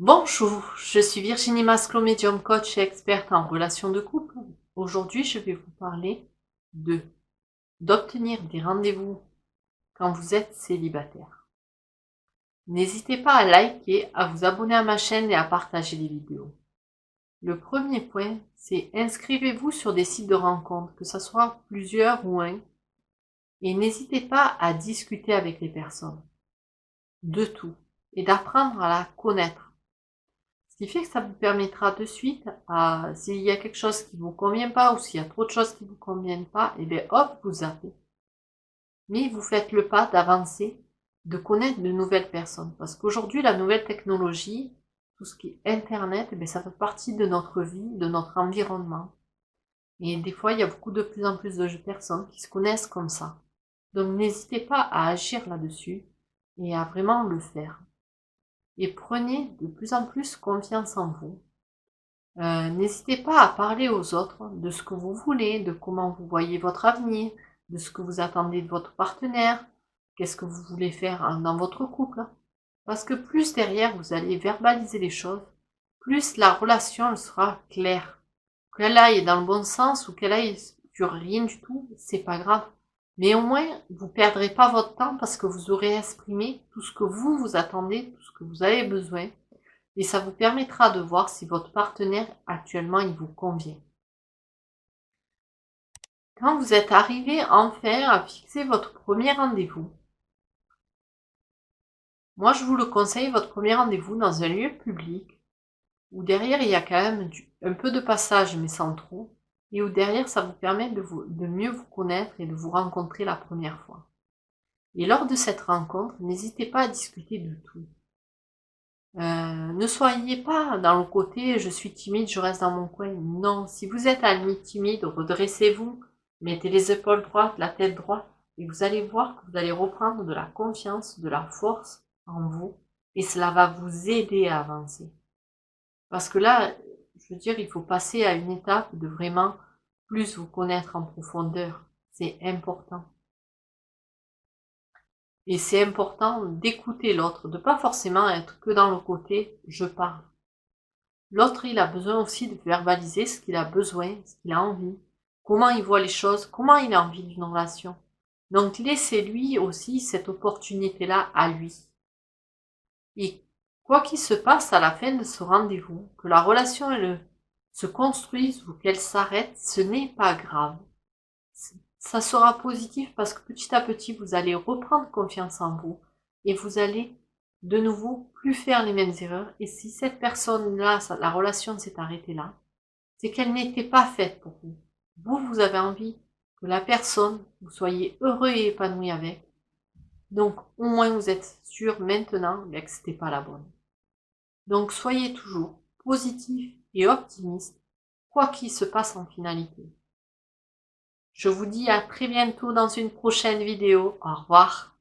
Bonjour, je suis Virginie Masclo, médium coach et experte en relations de couple. Aujourd'hui, je vais vous parler d'obtenir des rendez-vous quand vous êtes célibataire. N'hésitez pas à liker, à vous abonner à ma chaîne et à partager les vidéos. Le premier point, c'est inscrivez-vous sur des sites de rencontres, que ce soit plusieurs ou un, et n'hésitez pas à discuter avec les personnes de tout et d'apprendre à la connaître. Ce qui fait que ça vous permettra de suite, s'il y a quelque chose qui vous convient pas ou s'il y a trop de choses qui vous conviennent pas, et bien hop, vous zappez. Mais vous faites le pas d'avancer, de connaître de nouvelles personnes. Parce qu'aujourd'hui, la nouvelle technologie, tout ce qui est Internet, eh bien, ça fait partie de notre vie, de notre environnement. Et des fois, il y a beaucoup de plus en plus de personnes qui se connaissent comme ça. Donc n'hésitez pas à agir là-dessus et à vraiment le faire. Et prenez de plus en plus confiance en vous. N'hésitez pas à parler aux autres de ce que vous voulez, de comment vous voyez votre avenir, de ce que vous attendez de votre partenaire, qu'est-ce que vous voulez faire dans votre couple. Parce que plus derrière vous allez verbaliser les choses, plus la relation elle sera claire. Qu'elle aille dans le bon sens ou qu'elle aille sur rien du tout, c'est pas grave. Mais au moins, vous perdrez pas votre temps parce que vous aurez exprimé tout ce que vous attendez, tout ce que vous avez besoin. Et ça vous permettra de voir si votre partenaire actuellement il vous convient. Quand vous êtes arrivé enfin à fixer votre premier rendez-vous, moi je vous le conseille, votre premier rendez-vous dans un lieu public, où derrière il y a quand même un peu de passage mais sans trop, et où derrière ça vous permet de mieux vous connaître et de vous rencontrer la première fois. Et lors de cette rencontre, n'hésitez pas à discuter de tout. Ne soyez pas dans le côté je suis timide, je reste dans mon coin. Non, si vous êtes à la limite timide, redressez-vous, mettez les épaules droites, la tête droite, et vous allez voir que vous allez reprendre de la confiance, de la force en vous, et cela va vous aider à avancer. Parce que là, je veux dire, il faut passer à une étape de vraiment plus vous connaître en profondeur. C'est important. Et c'est important d'écouter l'autre, de pas forcément être que dans le côté je parle. L'autre, il a besoin aussi de verbaliser ce qu'il a besoin, ce qu'il a envie, comment il voit les choses, comment il a envie d'une relation. Donc laissez-lui aussi cette opportunité-là à lui. Et quoi qu'il se passe à la fin de ce rendez-vous, que la relation elle, se construise ou qu'elle s'arrête, ce n'est pas grave. Ça sera positif parce que petit à petit, vous allez reprendre confiance en vous et vous allez de nouveau plus faire les mêmes erreurs. Et si cette personne-là, la relation s'est arrêtée là, c'est qu'elle n'était pas faite pour vous. Vous avez envie que la personne, vous soyez heureux et épanoui avec. Donc, au moins, vous êtes sûr maintenant que c'était pas la bonne. Donc, soyez toujours positif et optimiste, quoi qu'il se passe en finalité. Je vous dis à très bientôt dans une prochaine vidéo. Au revoir.